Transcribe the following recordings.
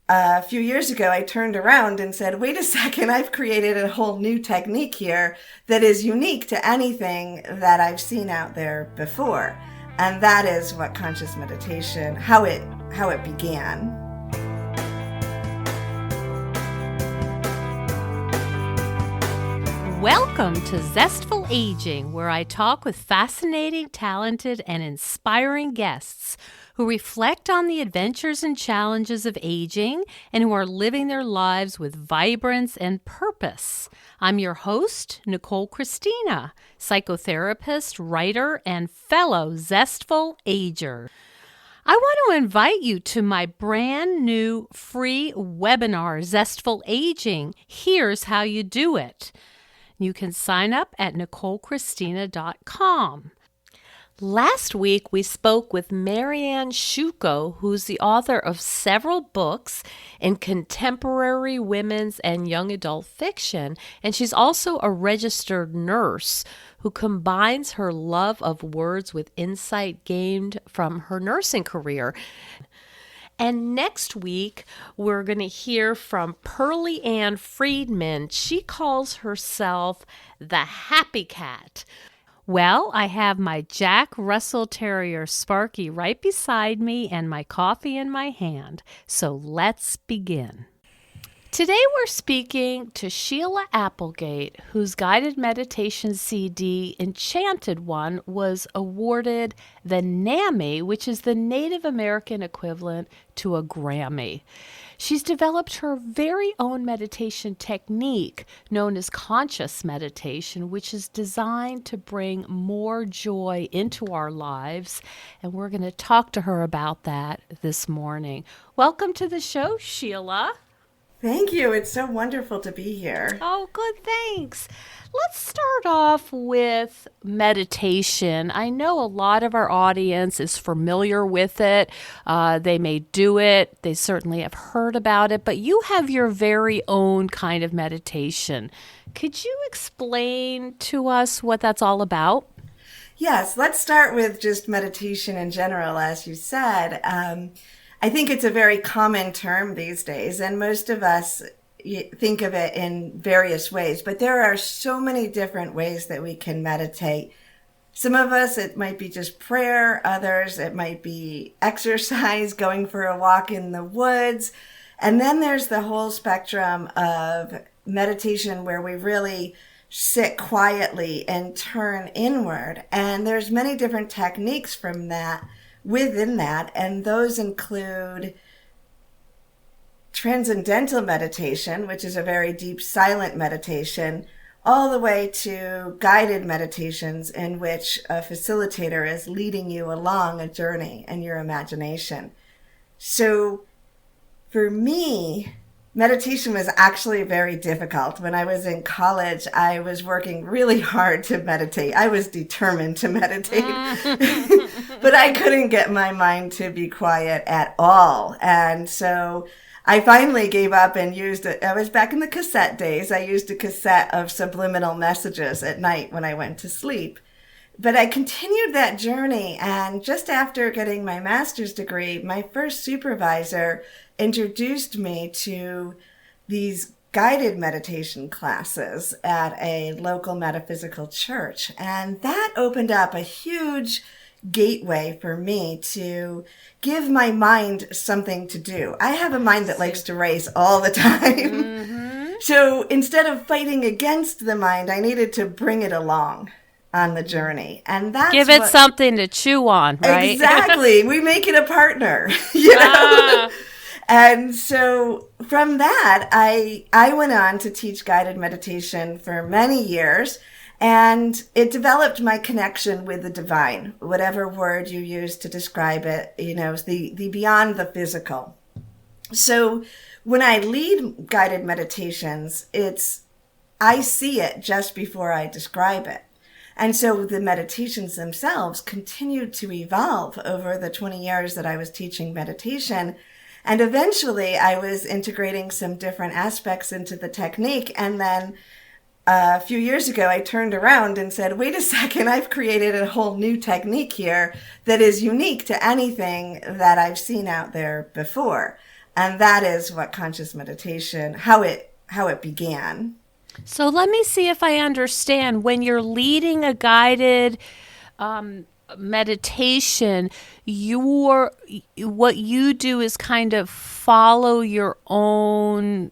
a few years ago, I turned around and said, wait a second, I've created a whole new technique here that is unique to anything that I've seen out there before. And that is what conscious meditation, how it began. Welcome to Zestful Aging, where I talk with fascinating, talented, and inspiring guests who reflect on the adventures and challenges of aging and who are living their lives with vibrance and purpose. I'm your host, Nicole Christina, psychotherapist, writer, and fellow Zestful Ager. I want to invite you to my brand new free webinar, Zestful Aging. Here's how you do it. You can sign up at NicoleChristina.com. Last week, we spoke with Marianne Shuko, who's the author of several books in contemporary women's and young adult fiction, and she's also a registered nurse who combines her love of words with insight gained from her nursing career. And next week, we're going to hear from Pearlie Ann Friedman. She calls herself the Happy Cat. Well, I have my Jack Russell Terrier Sparky right beside me and my coffee in my hand. So let's begin. Today we're speaking to Sheila Applegate, whose guided meditation CD, Enchanted One, was awarded the NAMI, which is the Native American equivalent to a Grammy. She's developed her very own meditation technique known as conscious meditation, which is designed to bring more joy into our lives. And we're going to talk to her about that this morning. Welcome to the show, Sheila. Thank you. It's so wonderful to be here. Oh, good. Thanks. Let's start off with meditation. I know a lot of our audience is familiar with it. They may do it. They certainly have heard about it, but you have your very own kind of meditation. Could you explain to us what that's all about? Yes, let's start with just meditation in general, as you said. I think it's a very common term these days, and most of us think of it in various ways, but there are so many different ways that we can meditate. Some of us, it might be just prayer. Others, it might be exercise, going for a walk in the woods. And then there's the whole spectrum of meditation where we really sit quietly and turn inward. And there's many different techniques from that. Within that, and those include transcendental meditation, which is a very deep silent meditation, all the way to guided meditations in which a facilitator is leading you along a journey in your imagination. So for me, meditation was actually very difficult. When I was in college, I was working really hard to meditate. I was determined to meditate, but I couldn't get my mind to be quiet at all. And so I finally gave up and used it. I was back in the cassette days. I used a cassette of subliminal messages at night when I went to sleep. But I continued that journey, and just after getting my master's degree, my first supervisor introduced me to these guided meditation classes at a local metaphysical church. And that opened up a huge gateway for me to give my mind something to do. I have a mind that likes to race all the time. Mm-hmm. So instead of fighting against the mind, I needed to bring it along on the journey. And that's give it something to chew on, right? Exactly. We make it a partner, you know? And so from that, I went on to teach guided meditation for many years, and it developed my connection with the divine, whatever word you use to describe it, you know, the beyond the physical. So when I lead guided meditations, I see it just before I describe it. And so the meditations themselves continued to evolve over the 20 years that I was teaching meditation. And eventually I was integrating some different aspects into the technique. And then a few years ago, I turned around and said, wait a second, I've created a whole new technique here that is unique to anything that I've seen out there before. And that is what conscious meditation, how it began. So let me see if I understand. When you're leading a guided meditation, what you do is kind of follow your own,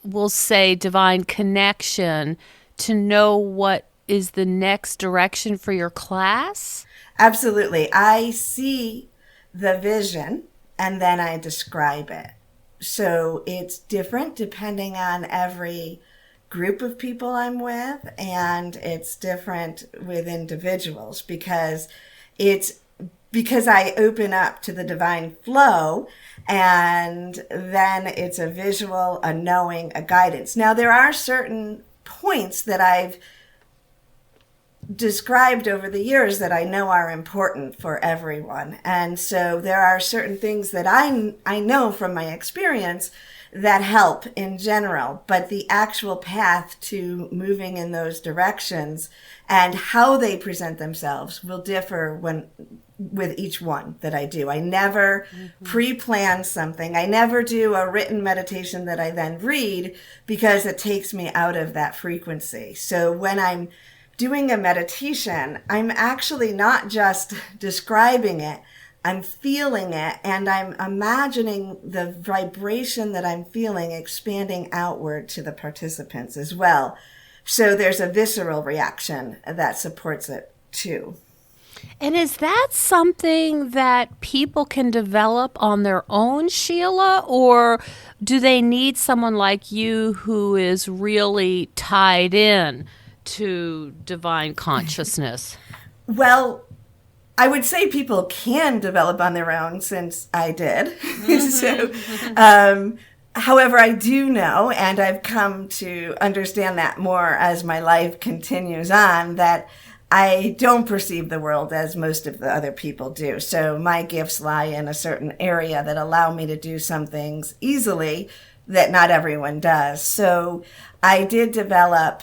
we'll say, divine connection to know what is the next direction for your class. Absolutely. I see the vision and then I describe it. So it's different depending on every group of people I'm with, and it's different with individuals because I open up to the divine flow, and then it's a visual, a knowing, a guidance. Now, there are certain points that I've described over the years that I know are important for everyone. And so there are certain things that I know from my experience that help in general, but the actual path to moving in those directions and how they present themselves will differ with each one that I do. I never pre-plan something. I never do a written meditation that I then read because it takes me out of that frequency. So when I'm doing a meditation, I'm actually not just describing it, I'm feeling it, and I'm imagining the vibration that I'm feeling expanding outward to the participants as well. So there's a visceral reaction that supports it too. And is that something that people can develop on their own, Sheila, or do they need someone like you who is really tied in to divine consciousness? Well, I would say people can develop on their own since I did. However, I do know, and I've come to understand that more as my life continues on, that I don't perceive the world as most of the other people do. So my gifts lie in a certain area that allow me to do some things easily that not everyone does. So I did develop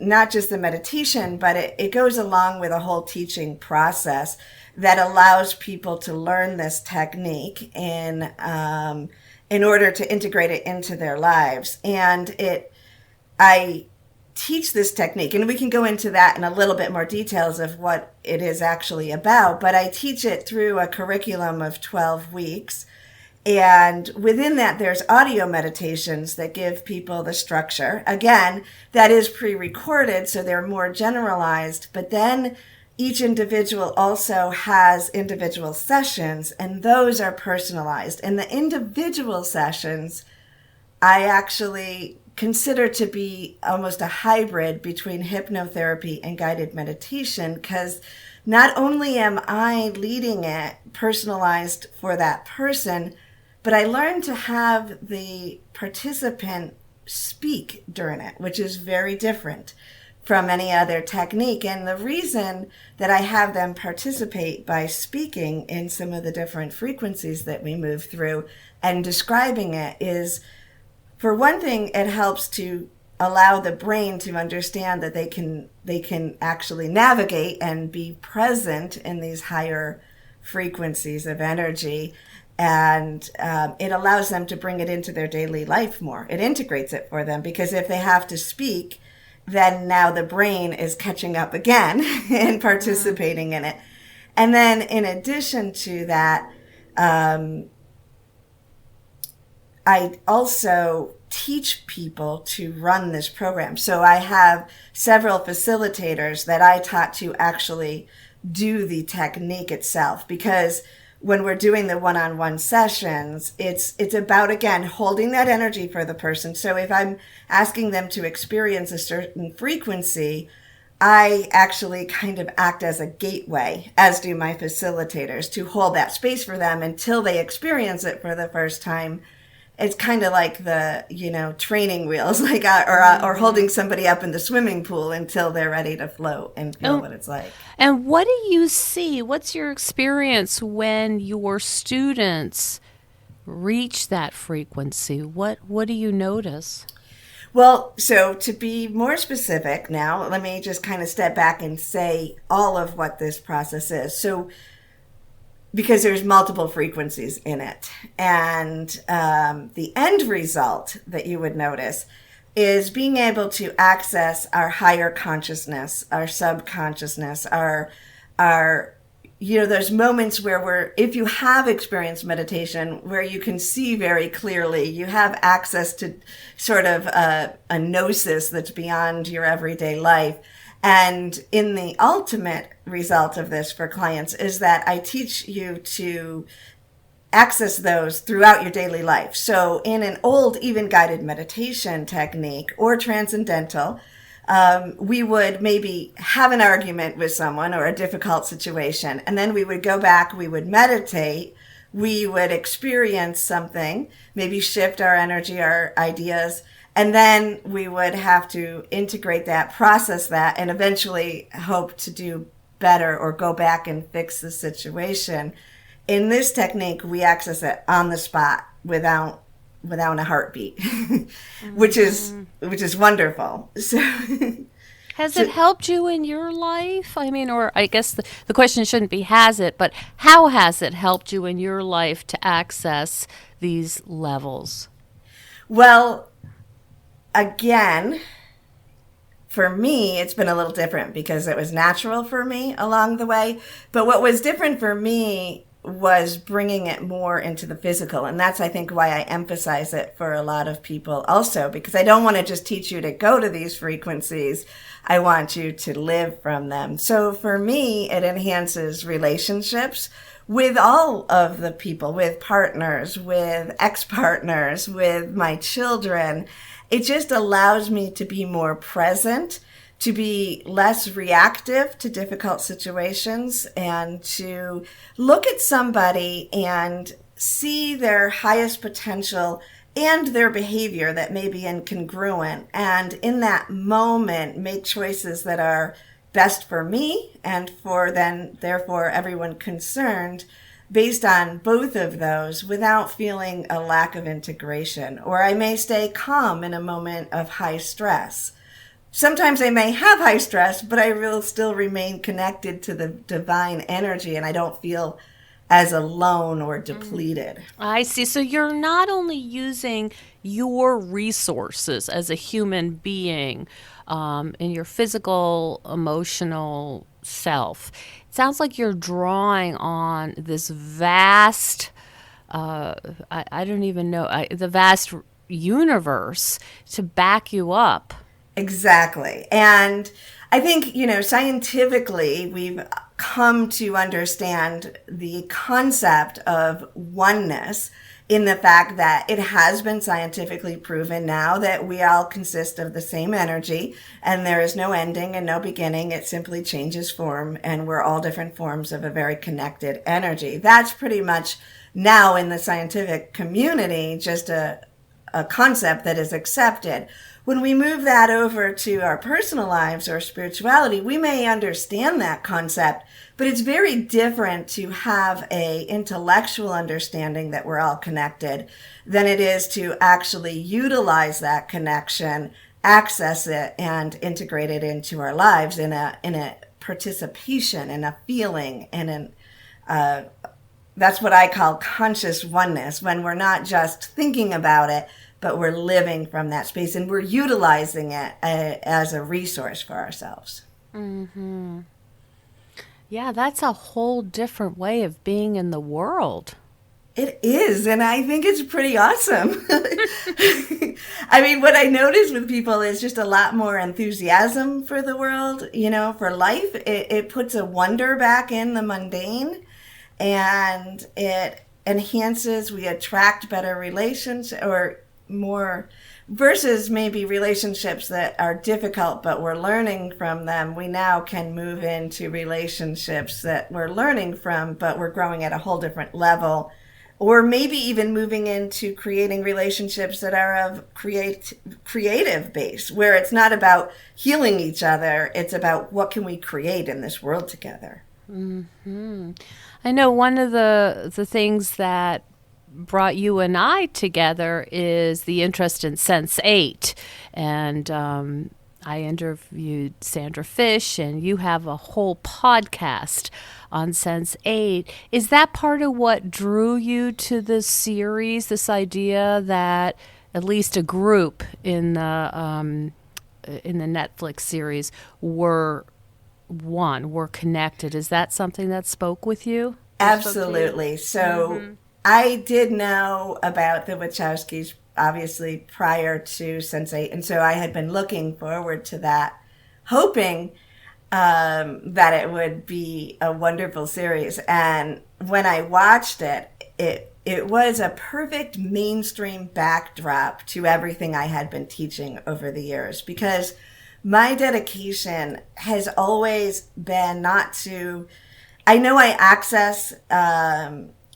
not just the meditation, but it goes along with a whole teaching process that allows people to learn this technique in order to integrate it into their lives. And I teach this technique, and we can go into that in a little bit more details of what it is actually about, but I teach it through a curriculum of 12 weeks. And within that, there's audio meditations that give people the structure. Again, that is pre-recorded, so they're more generalized. But then each individual also has individual sessions, and those are personalized. And the individual sessions, I actually consider to be almost a hybrid between hypnotherapy and guided meditation, because not only am I leading it personalized for that person, but I learned to have the participant speak during it, which is very different from any other technique. And the reason that I have them participate by speaking in some of the different frequencies that we move through and describing it is, for one thing, it helps to allow the brain to understand that they can actually navigate and be present in these higher frequencies of energy. And it allows them to bring it into their daily life more. It integrates it for them, because if they have to speak, then now the brain is catching up again and participating in it. And then in addition to that, I also teach people to run this program. So I have several facilitators that I taught to actually do the technique itself, because when we're doing the one-on-one sessions, it's about, again, holding that energy for the person. So if I'm asking them to experience a certain frequency, I actually kind of act as a gateway, as do my facilitators, to hold that space for them until they experience it for the first time. It's kind of like the, training wheels, like or holding somebody up in the swimming pool until they're ready to float and feel what it's like. And what do you see? What's your experience when your students reach that frequency? What do you notice? Well, so to be more specific now, let me just kind of step back and say all of what this process is. So because there's multiple frequencies in it. And the end result that you would notice is being able to access our higher consciousness, our subconsciousness, our those moments where if you have experienced meditation, where you can see very clearly, you have access to sort of a gnosis that's beyond your everyday life. And in the ultimate result of this for clients is that I teach you to access those throughout your daily life. So in an old, even guided meditation technique or transcendental, we would maybe have an argument with someone or a difficult situation, and then we would go back, we would meditate, we would experience something, maybe shift our energy, our ideas, and then we would have to integrate that, process that, and eventually hope to do better or go back and fix the situation. In this technique, we access it on the spot without a heartbeat, which is wonderful. So, has it helped you in your life? I mean, or I guess the question shouldn't be has it, but how has it helped you in your life to access these levels? Well, again, for me, it's been a little different because it was natural for me along the way. But what was different for me was bringing it more into the physical. And that's, I think, why I emphasize it for a lot of people also, because I don't want to just teach you to go to these frequencies. I want you to live from them. So for me, it enhances relationships with all of the people, with partners, with ex-partners, with my children. It just allows me to be more present, to be less reactive to difficult situations, and to look at somebody and see their highest potential and their behavior that may be incongruent. And in that moment, make choices that are best for me and for then, therefore, everyone concerned, based on both of those without feeling a lack of integration. Or I may stay calm in a moment of high stress. Sometimes I may have high stress, but I will still remain connected to the divine energy, and I don't feel as alone or depleted. I see. So you're not only using your resources as a human being in your physical, emotional self. It sounds like you're drawing on this vast, I don't even know, the vast universe to back you up. Exactly. And I think, scientifically, we've come to understand the concept of oneness in the fact that it has been scientifically proven now that we all consist of the same energy and there is no ending and no beginning. It simply changes form, and we're all different forms of a very connected energy. That's pretty much now in the scientific community just a concept that is accepted. When we move that over to our personal lives or spirituality, we may understand that concept, but it's very different to have a intellectual understanding that we're all connected than it is to actually utilize that connection, access it, and integrate it into our lives in a participation, in a feeling, and that's what I call conscious oneness, when we're not just thinking about it, but we're living from that space and we're utilizing it as a resource for ourselves. Mm-hmm. Yeah, that's a whole different way of being in the world. It is, and I think it's pretty awesome. I mean, what I notice with people is just a lot more enthusiasm for the world, for life. It puts a wonder back in the mundane, and it enhances, we attract better relations, or more, versus maybe relationships that are difficult but we're learning from them. We now can move into relationships that we're learning from but we're growing at a whole different level, or maybe even moving into creating relationships that are of creative base, where it's not about healing each other, it's about what can we create in this world together. Mm-hmm. I know one of the things that brought you and I together is the interest in Sense8. And I interviewed Sandra Fish, and you have a whole podcast on Sense8. Is that part of what drew you to this series, this idea that at least a group in the Netflix series were connected? Is that something that spoke with you? Absolutely. So I did know about the Wachowskis obviously prior to Sense8, and so I had been looking forward to that, hoping that it would be a wonderful series. And when I watched it, it was a perfect mainstream backdrop to everything I had been teaching over the years, because my dedication has always been not to, I know I access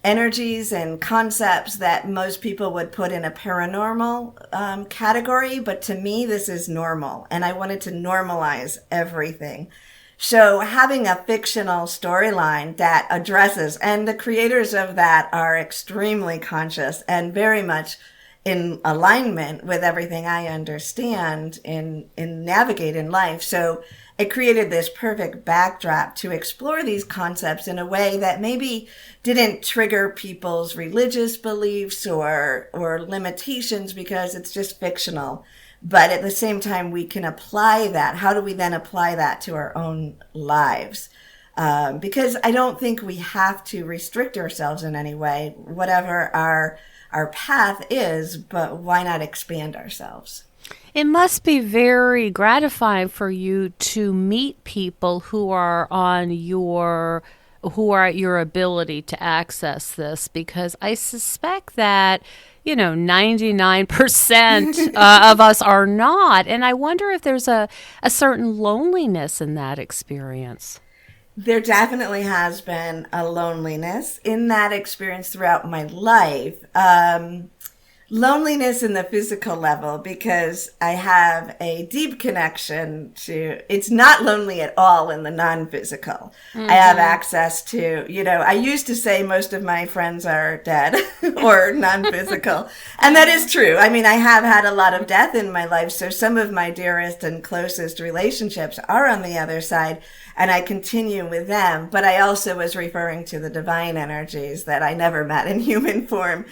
energies and concepts that most people would put in a paranormal category, but to me, this is normal, and I wanted to normalize everything. So having a fictional storyline that addresses, and the creators of that are extremely conscious and very much in alignment with everything I understand in navigate in life. So it created this perfect backdrop to explore these concepts in a way that maybe didn't trigger people's religious beliefs or limitations, because it's just fictional. But at the same time, we can apply that. How do we then apply that to our own lives? Because I don't think we have to restrict ourselves in any way, whatever our path is, but why not expand ourselves? It must be very gratifying for you to meet people who are at your ability to access this, because I suspect that 99% of us are not. And I wonder if there's a certain loneliness in that experience. There definitely has been a loneliness in that experience throughout my life. Loneliness in the physical level, because I have a deep connection to, it's not lonely at all in the non-physical. I have access to, I used to say most of my friends are dead or non-physical. And that is true. I mean, I have had a lot of death in my life. So some of my dearest and closest relationships are on the other side, and I continue with them. But I also was referring to the divine energies that I never met in human form.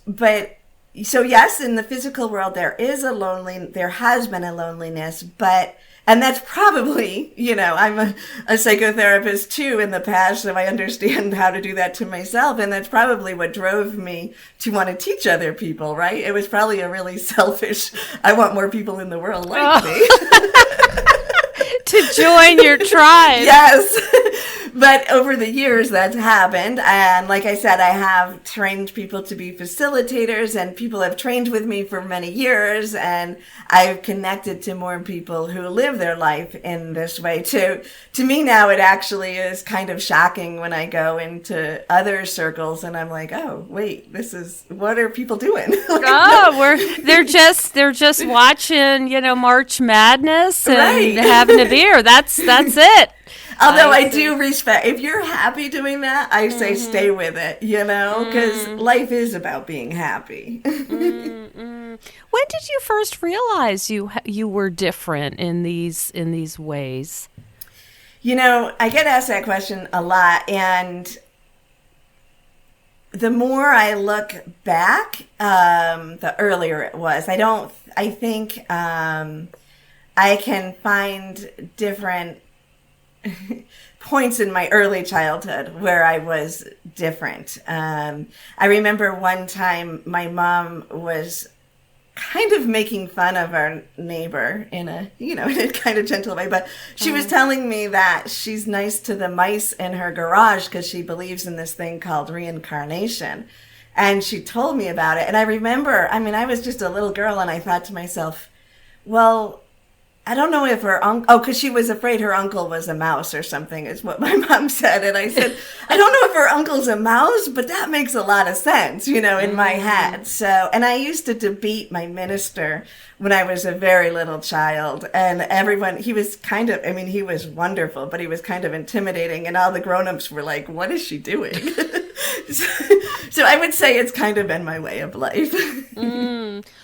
But so yes, in the physical world, there has been a loneliness, and that's probably, I'm a psychotherapist too in the past, so I understand how to do that to myself. And that's probably what drove me to want to teach other people, right? It was probably a really selfish, I want more people in the world like me. To join your tribe. Yes. But over the years, that's happened. And like I said, I have trained people to be facilitators, and people have trained with me for many years. And I've connected to more people who live their life in this way too. To me now, it actually is kind of shocking when I go into other circles and I'm like, oh, wait, what are people doing? They're just watching, March Madness and right. having a beer. That's it. Although I do respect, if you're happy doing that, I say stay with it, because life is about being happy. When did you first realize you were different in these ways? I get asked that question a lot, and the more I look back, the earlier it was. I think I can find different points in my early childhood where I was different. I remember one time my mom was kind of making fun of our neighbor in a kind of gentle way, but she was telling me that she's nice to the mice in her garage because she believes in this thing called reincarnation. And she told me about it. And I remember, I was just a little girl, and I thought to myself, well, I don't know if her uncle, because she was afraid her uncle was a mouse or something, is what my mom said. And I said, I don't know if her uncle's a mouse, but that makes a lot of sense, in my head. So, and I used to debate my minister when I was a very little child, and everyone, he was he was wonderful, but he was kind of intimidating, and all the grown-ups were like, what is she doing? So I would say it's kind of been my way of life.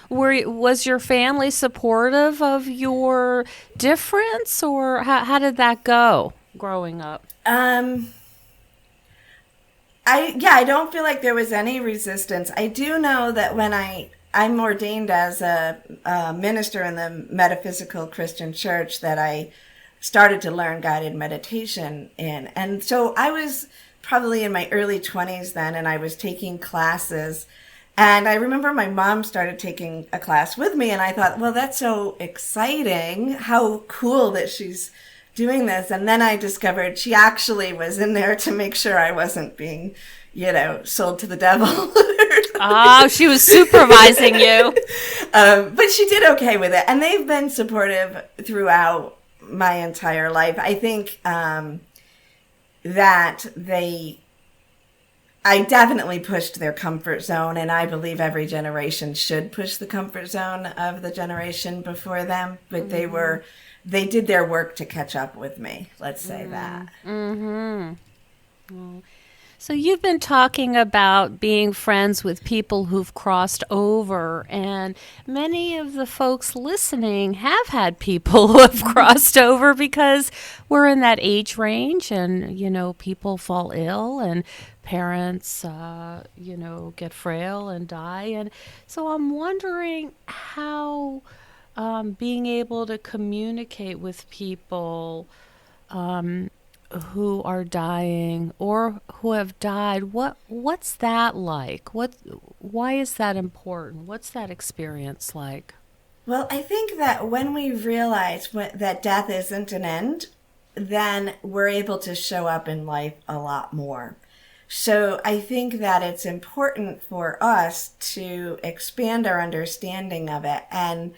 Was your family supportive of your difference, or how did that go growing up? I don't feel like there was any resistance. I do know that when I'm ordained as a minister in the Metaphysical Christian Church, that I started to learn guided meditation in. And so I was probably in my early 20s then, and I was taking classes. And I remember my mom started taking a class with me, and I thought, well, that's so exciting. How cool that she's doing this. And then I discovered she actually was in there to make sure I wasn't being, sold to the devil. Oh, she was supervising you. But she did okay with it. And they've been supportive throughout my entire life. I think that I definitely pushed their comfort zone, and I believe every generation should push the comfort zone of the generation before them. But they did their work to catch up with me. Let's say that. Mm-hmm. Well, so you've been talking about being friends with people who've crossed over, and many of the folks listening have had people who have crossed over because we're in that age range, and, people fall ill and parents, get frail and die. And so I'm wondering how being able to communicate with people who are dying or who have died, what's that like? Why is that important? What's that experience like? Well, I think that when we realize that death isn't an end, then we're able to show up in life a lot more. So I think that it's important for us to expand our understanding of it, and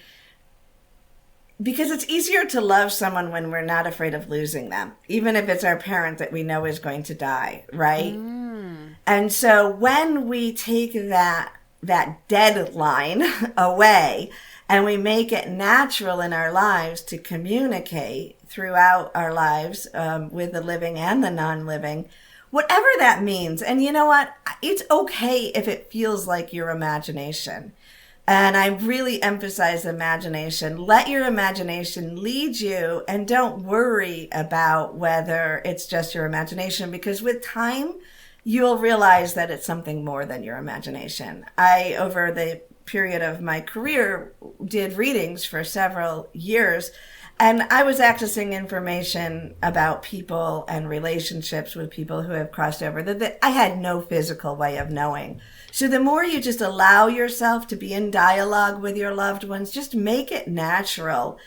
because it's easier to love someone when we're not afraid of losing them, even if it's our parent that we know is going to die, right? And so when we take that deadline away and we make it natural in our lives to communicate throughout our lives with the living and the non-living, whatever that means. And you know what? It's okay if it feels like your imagination. And I really emphasize imagination. Let your imagination lead you, and don't worry about whether it's just your imagination, because with time, you'll realize that it's something more than your imagination. I, over the period of my career, did readings for several years, and I was accessing information about people and relationships with people who have crossed over that I had no physical way of knowing. So the more you just allow yourself to be in dialogue with your loved ones, just make it natural.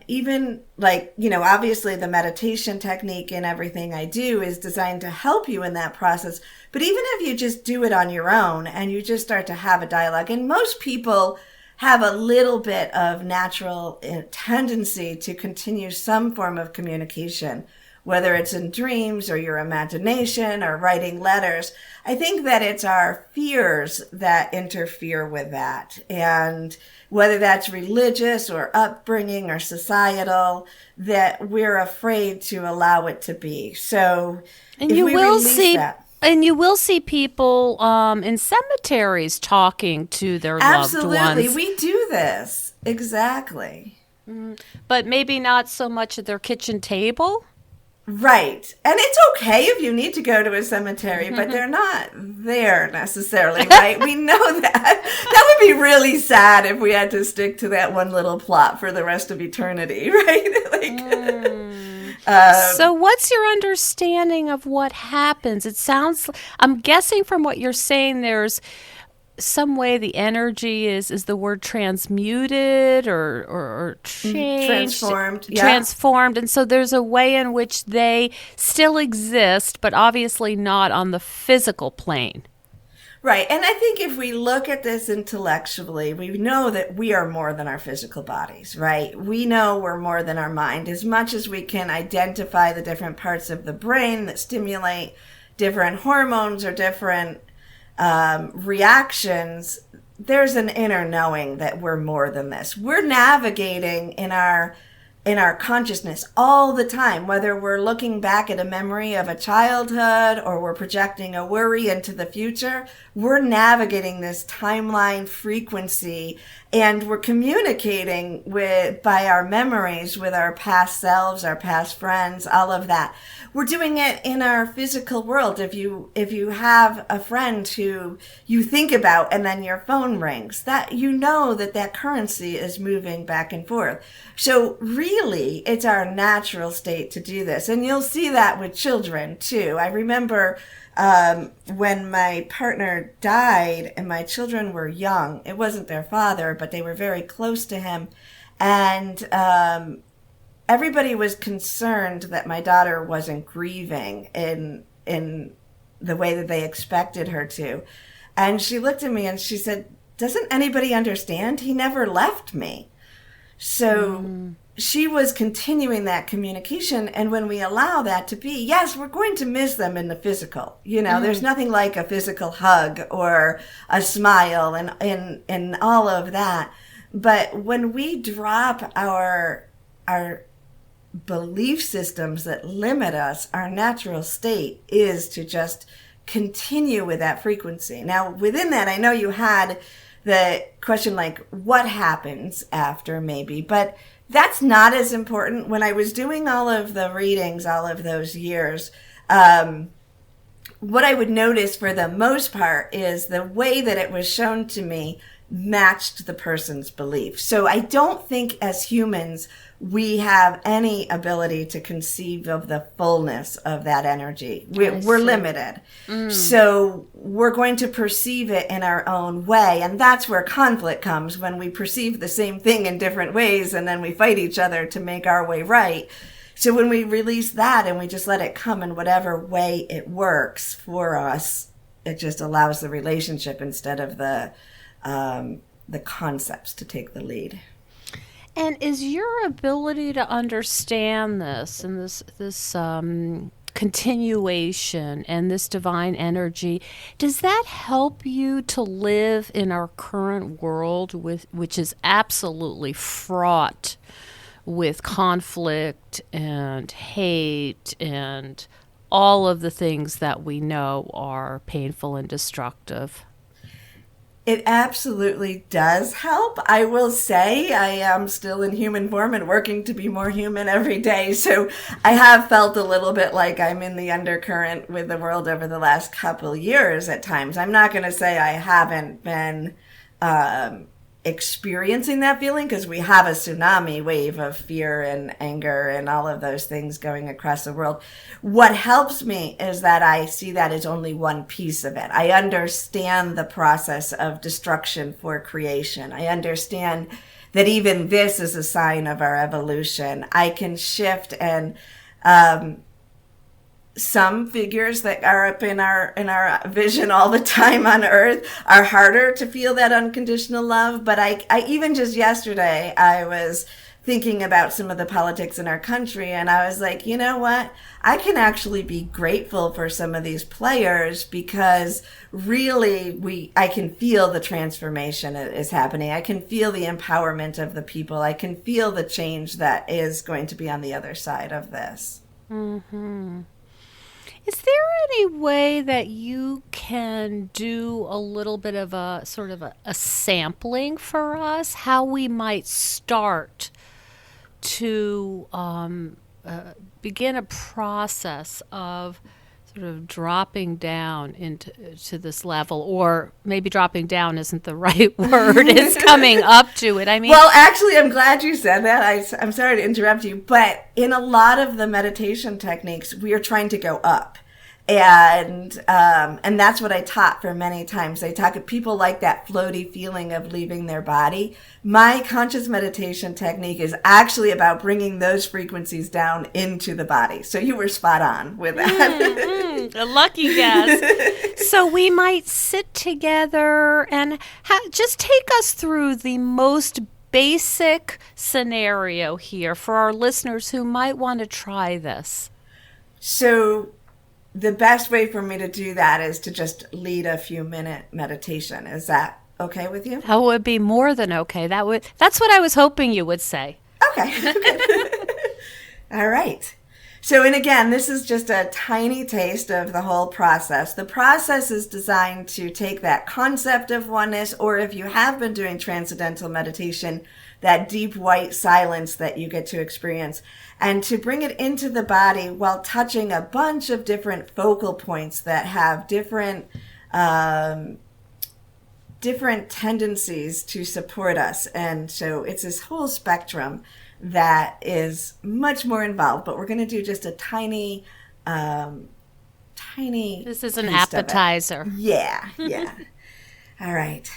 Even obviously the meditation technique and everything I do is designed to help you in that process. But even if you just do it on your own and you just start to have a dialogue, and most people have a little bit of natural tendency to continue some form of communication, whether it's in dreams or your imagination or writing letters. I think that it's our fears that interfere with that. And whether that's religious or upbringing or societal, that we're afraid to allow it to be. So and you will see that. And you will see people in cemeteries talking to their loved ones. Absolutely. We do this. Exactly. But maybe not so much at their kitchen table. Right. And it's okay if you need to go to a cemetery, but they're not there necessarily, right? We know that. That would be really sad if we had to stick to that one little plot for the rest of eternity, right? So what's your understanding of what happens? It sounds, I'm guessing from what you're saying, there's some way the energy is the word transmuted or changed, transformed. And so there's a way in which they still exist, but obviously not on the physical plane. Right. And I think if we look at this intellectually, we know that we are more than our physical bodies, right? We know we're more than our mind. As much as we can identify the different parts of the brain that stimulate different hormones or different reactions, there's an inner knowing that we're more than this. We're navigating in our in our consciousness all the time, whether we're looking back at a memory of a childhood or we're projecting a worry into the future. We're navigating this timeline frequency, and we're communicating by our memories with our past selves, our past friends, all of that. We're doing it in our physical world. If you have a friend who you think about and then your phone rings, that you know that currency is moving back and forth. So really, it's our natural state to do this. And you'll see that with children too. I remember when my partner died and my children were young, it wasn't their father, but they were very close to him. And everybody was concerned that my daughter wasn't grieving in the way that they expected her to. And she looked at me and she said, "Doesn't anybody understand? He never left me." So she was continuing that communication. And when we allow that to be, yes, we're going to miss them in the physical. There's nothing like a physical hug or a smile and all of that. But when we drop our belief systems that limit us, our natural state is to just continue with that frequency. Now, within that, I know you had the question like, what happens after maybe? But that's not as important. When I was doing all of the readings all of those years, what I would notice for the most part is the way that it was shown to me matched the person's belief. So I don't think as humans we have any ability to conceive of the fullness of that energy. We're limited. So we're going to perceive it in our own way. And that's where conflict comes, when we perceive the same thing in different ways and then we fight each other to make our way right. So when we release that and we just let it come in whatever way it works for us, it just allows the relationship instead of the concepts to take the lead. And is your ability to understand this and this continuation and this divine energy, does that help you to live in our current world, which is absolutely fraught with conflict and hate and all of the things that we know are painful and destructive? It absolutely does help. I will say I am still in human form and working to be more human every day. So I have felt a little bit like I'm in the undercurrent with the world over the last couple years at times. I'm not going to say I haven't been experiencing that feeling, because we have a tsunami wave of fear and anger and all of those things going across the world. What helps me is that I see that as only one piece of it. I understand the process of destruction for creation. I understand that even this is a sign of our evolution. I can shift, and some figures that are up in our vision all the time on Earth are harder to feel that unconditional love. But I even just yesterday, I was thinking about some of the politics in our country, and I was like, you know what? I can actually be grateful for some of these players, because really I can feel the transformation that is happening. I can feel the empowerment of the people. I can feel the change that is going to be on the other side of this. Mm-hmm. Is there any way that you can do a little bit of a sort of a sampling for us, how we might start to begin a process of sort of dropping down into this level? Or maybe dropping down isn't the right word. It's coming up to it. I mean, well, actually, I'm glad you said that. I'm sorry to interrupt you, but in a lot of the meditation techniques, we are trying to go up. And that's what I taught for many times. I talk to people like that floaty feeling of leaving their body. My conscious meditation technique is actually about bringing those frequencies down into the body. So you were spot on with that. A lucky guess. So we might sit together and just take us through the most basic scenario here for our listeners who might want to try this. So the best way for me to do that is to just lead a few-minute meditation. Is that okay with you? That would be more than okay. That's what I was hoping you would say. Okay. All right. So, and again, this is just a tiny taste of the whole process. The process is designed to take that concept of oneness, or if you have been doing transcendental meditation, that deep white silence that you get to experience, and to bring it into the body while touching a bunch of different focal points that have different tendencies to support us. And so it's this whole spectrum that is much more involved, but we're going to do just a tiny This is an taste of it. appetizer. Yeah. All right.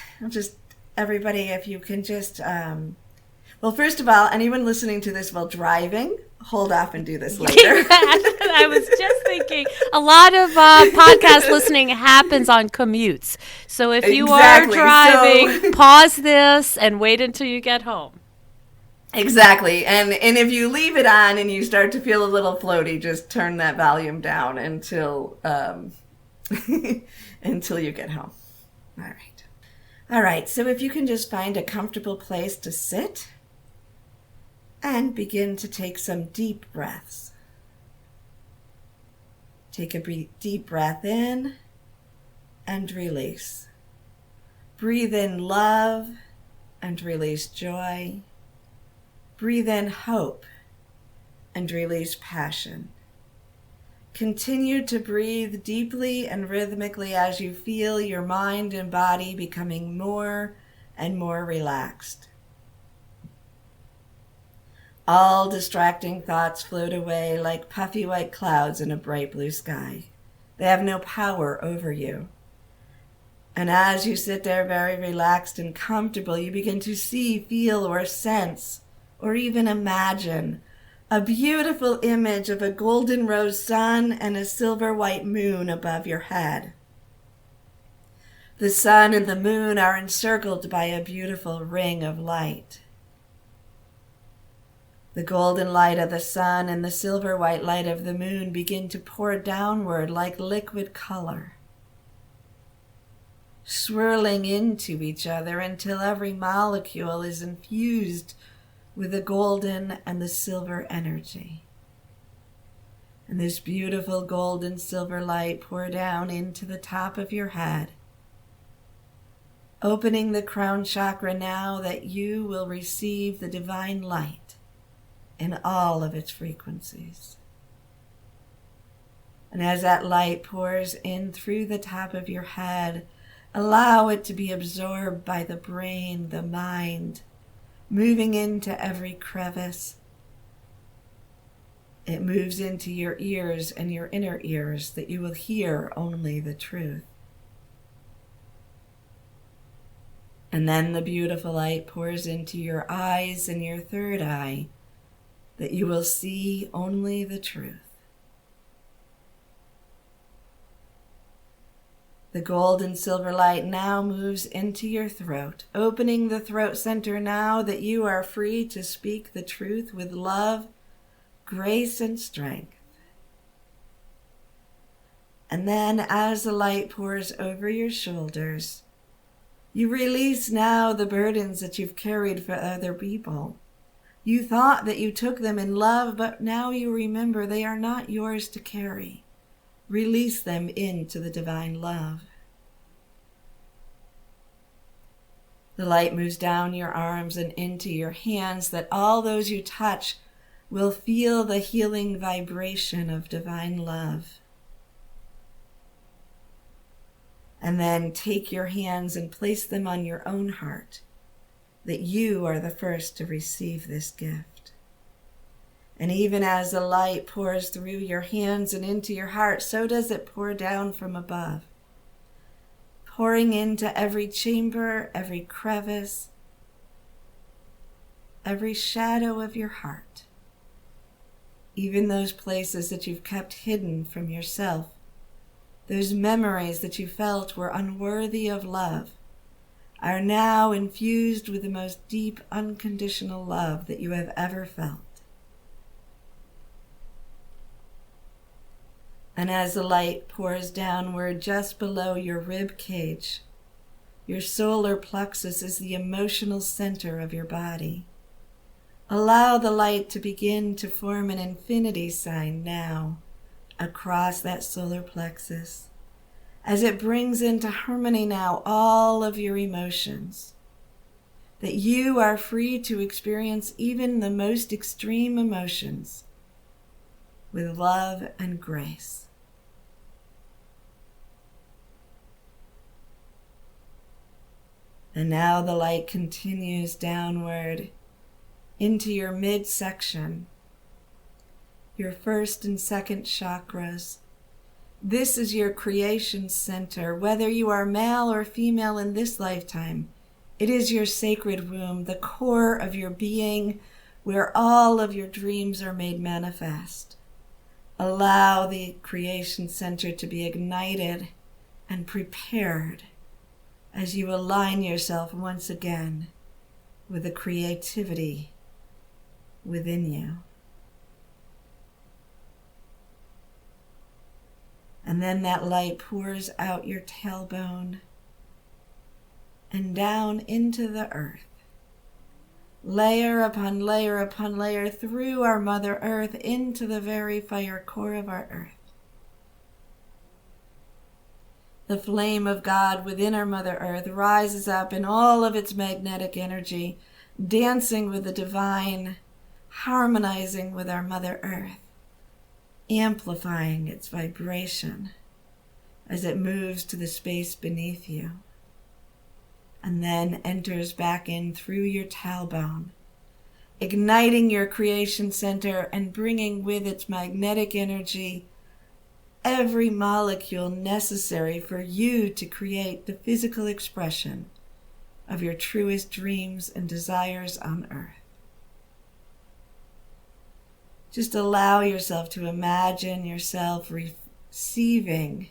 Everybody, if you can just, well, first of all, anyone listening to this while driving, hold off and do this later. I was just thinking, a lot of podcast listening happens on commutes. So if you are driving, pause this and wait until you get home. Exactly. And if you leave it on and you start to feel a little floaty, just turn that volume down until until you get home. All right. So if you can just find a comfortable place to sit and begin to take some deep breaths. Take a deep breath in and release. Breathe in love and release joy. Breathe in hope and release passion. Continue to breathe deeply and rhythmically as you feel your mind and body becoming more and more relaxed. All distracting thoughts float away like puffy white clouds in a bright blue sky. They have no power over you. And as you sit there very relaxed and comfortable, you begin to see, feel, or sense, or even imagine a beautiful image of a golden rose sun and a silver white moon above your head. The sun and the moon are encircled by a beautiful ring of light. The golden light of the sun and the silver white light of the moon begin to pour downward like liquid color, swirling into each other until every molecule is infused with the golden and the silver energy. And this beautiful gold and silver light pour down into the top of your head, opening the crown chakra now that you will receive the divine light in all of its frequencies. And as that light pours in through the top of your head, allow it to be absorbed by the brain, the mind, moving into every crevice. It moves into your ears and your inner ears that you will hear only the truth. And then the beautiful light pours into your eyes and your third eye that you will see only the truth. The gold and silver light now moves into your throat, opening the throat center now that you are free to speak the truth with love, grace, and strength. And then as the light pours over your shoulders, you release now the burdens that you've carried for other people. You thought that you took them in love, but now you remember they are not yours to carry. Release them into the divine love. The light moves down your arms and into your hands that all those you touch will feel the healing vibration of divine love. And then take your hands and place them on your own heart, that you are the first to receive this gift. And even as the light pours through your hands and into your heart, so does it pour down from above, pouring into every chamber, every crevice, every shadow of your heart, even those places that you've kept hidden from yourself, those memories that you felt were unworthy of love, are now infused with the most deep, unconditional love that you have ever felt. And as the light pours downward just below your rib cage, your solar plexus is the emotional center of your body. Allow the light to begin to form an infinity sign now across that solar plexus, as it brings into harmony now all of your emotions, that you are free to experience even the most extreme emotions with love and grace. And now the light continues downward into your midsection, your first and second chakras. This is your creation center. Whether you are male or female in this lifetime, it is your sacred womb, the core of your being, where all of your dreams are made manifest. Allow the creation center to be ignited and prepared as you align yourself once again with the creativity within you. And then that light pours out your tailbone and down into the earth, layer upon layer upon layer, through our Mother Earth into the very fire core of our earth. The flame of God within our Mother Earth rises up in all of its magnetic energy, dancing with the divine, harmonizing with our Mother Earth, amplifying its vibration as it moves to the space beneath you, and then enters back in through your tailbone, igniting your creation center and bringing with its magnetic energy every molecule necessary for you to create the physical expression of your truest dreams and desires on earth. Just allow yourself to imagine yourself receiving.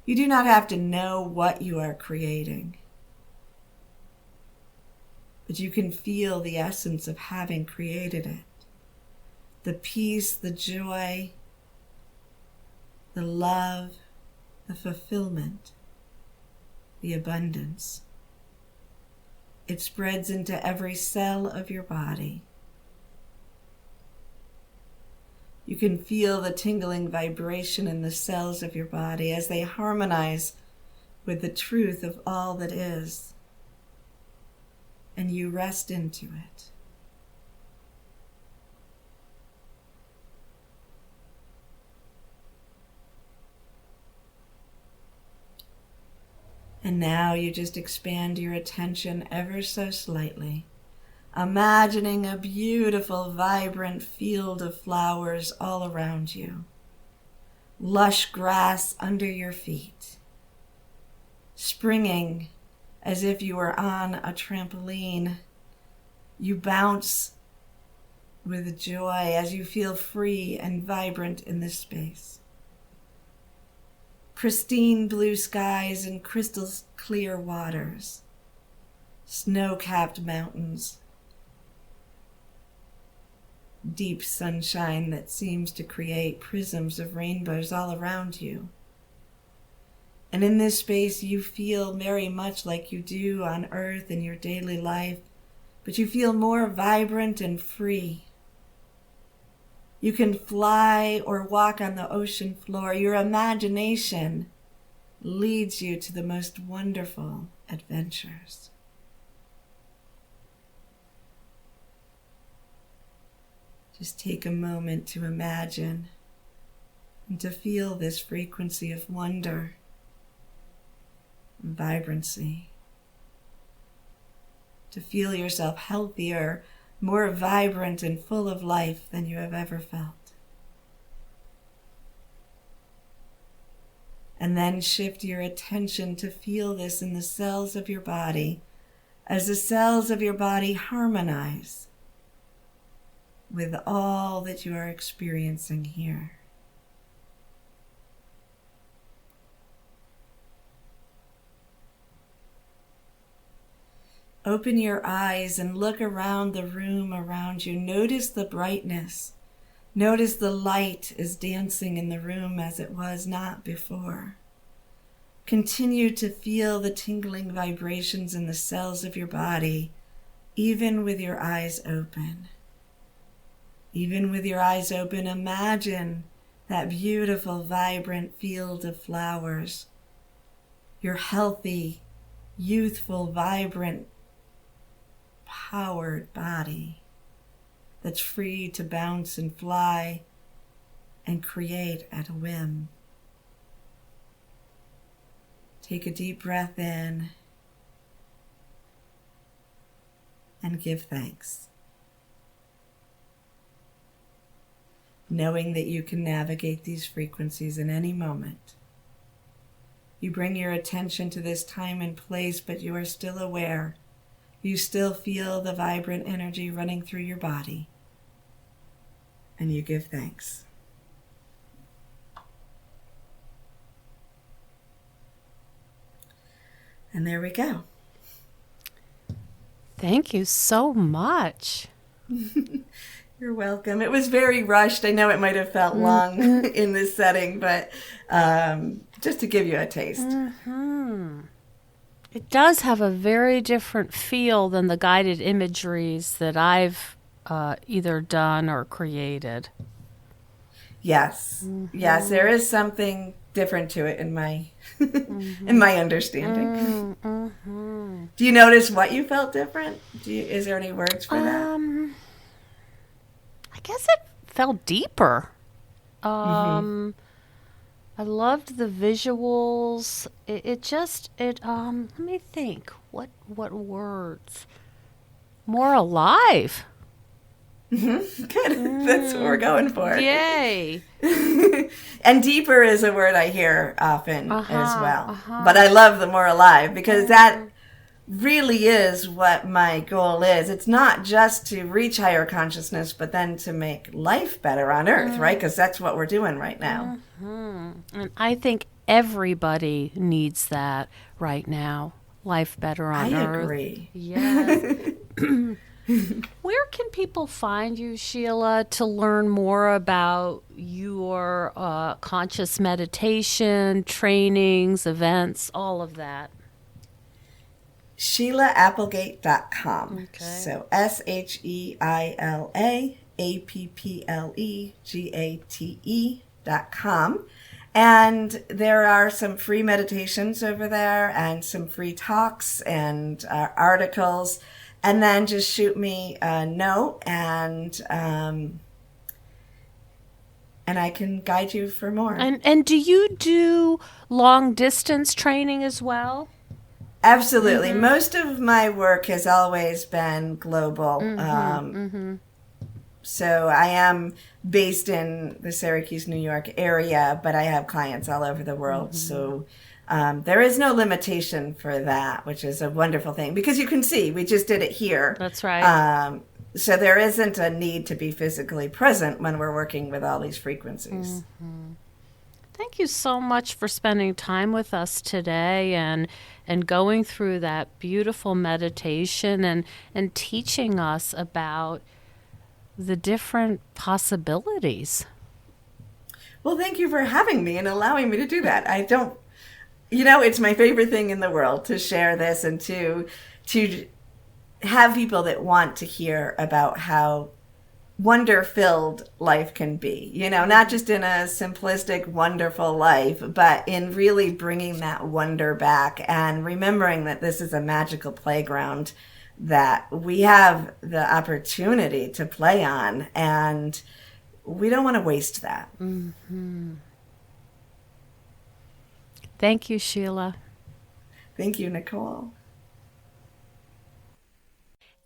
You do not have to know what you are creating, but you can feel the essence of having created it. The peace, the joy, the love, the fulfillment, the abundance. It spreads into every cell of your body. You can feel the tingling vibration in the cells of your body as they harmonize with the truth of all that is, and you rest into it. And now you just expand your attention ever so slightly, imagining a beautiful, vibrant field of flowers all around you, lush grass under your feet, springing as if you were on a trampoline. You bounce with joy as you feel free and vibrant in this space. Pristine blue skies and crystal clear waters, snow-capped mountains, deep sunshine that seems to create prisms of rainbows all around you. And in this space you feel very much like you do on earth in your daily life, but you feel more vibrant and free. You can fly or walk on the ocean floor. Your imagination leads you to the most wonderful adventures. Just take a moment to imagine and to feel this frequency of wonder and vibrancy. To feel yourself healthier, more vibrant and full of life than you have ever felt. And then shift your attention to feel this in the cells of your body, as the cells of your body harmonize with all that you are experiencing here. Open your eyes and look around the room around you. Notice the brightness. Notice the light is dancing in the room as it was not before. Continue to feel the tingling vibrations in the cells of your body even with your eyes open. Even with your eyes open, imagine that beautiful, vibrant field of flowers. Your healthy, youthful, vibrant, powered body that's free to bounce and fly and create at a whim. Take a deep breath in and give thanks, knowing that you can navigate these frequencies in any moment. You bring your attention to this time and place, but you are still aware. You still feel the vibrant energy running through your body, and you give thanks. And there we go. Thank you so much. You're welcome. It was very rushed. I know it might have felt long in this setting, but just to give you a taste. Mm-hmm. It does have a very different feel than the guided imageries that I've either done or created. Yes. Mm-hmm. Yes, there is something different to it in my in my understanding. Mm-hmm. Do you notice what you felt different? Is there any words for that? I guess it felt deeper. I loved the visuals. Let me think. What words? More alive. Mm-hmm. Good. That's what we're going for. Yay. And deeper is a word I hear often as well. But I love the more alive because that really is what my goal is. It's not just to reach higher consciousness, but then to make life better on Earth, right? Because that's what we're doing right now. And I think everybody needs that right now. Life better on Earth. I agree. Yes. Where can people find you, Sheila, to learn more about your conscious meditation, trainings, events, all of that? SheilaApplegate.com. Okay. So SheilaApplegate.com. And there are some free meditations over there and some free talks and articles. And then just shoot me a note and I can guide you for more. And do you do long distance training as well? Absolutely. Mm-hmm. Most of my work has always been global. So I am based in the Syracuse, New York area, but I have clients all over the world. So there is no limitation for that, which is a wonderful thing. Because you can see, we just did it here. That's right. So there isn't a need to be physically present when we're working with all these frequencies. Thank you so much for spending time with us today and going through that beautiful meditation and teaching us about the different possibilities. Well, thank you for having me and allowing me to do that. It's my favorite thing in the world to share this and to have people that want to hear about how wonder-filled life can be, not just in a simplistic, wonderful life, but in really bringing that wonder back and remembering that this is a magical playground that we have the opportunity to play on, and we don't want to waste that. Thank you, Sheila. Thank you, Nicole.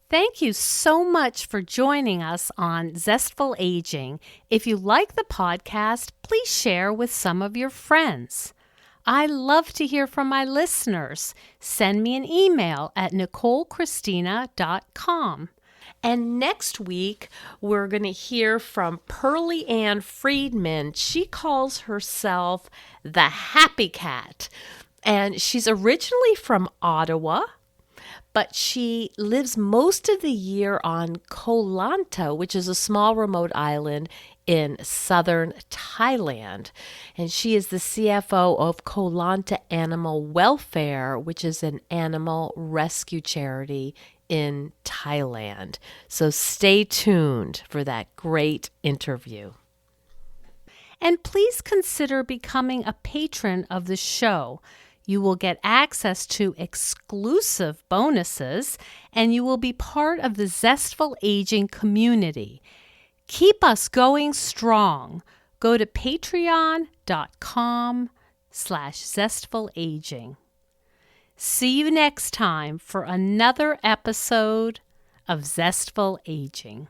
Thank you so much for joining us on Zestful Aging. If you like the podcast, please share with some of your friends. I love to hear from my listeners. Send me an email at NicoleChristina.com. And next week, we're going to hear from Pearlie Ann Friedman. She calls herself the Happy Cat. And she's originally from Ottawa, but she lives most of the year on Koh Lanta, which is a small remote island in southern Thailand. And she is the CFO of Koh Lanta Animal Welfare, which is an animal rescue charity in Thailand. So stay tuned for that great interview. And please consider becoming a patron of the show. You will get access to exclusive bonuses, and you will be part of the Zestful Aging community. Keep us going strong. Go to patreon.com/zestfulaging. See you next time for another episode of Zestful Aging.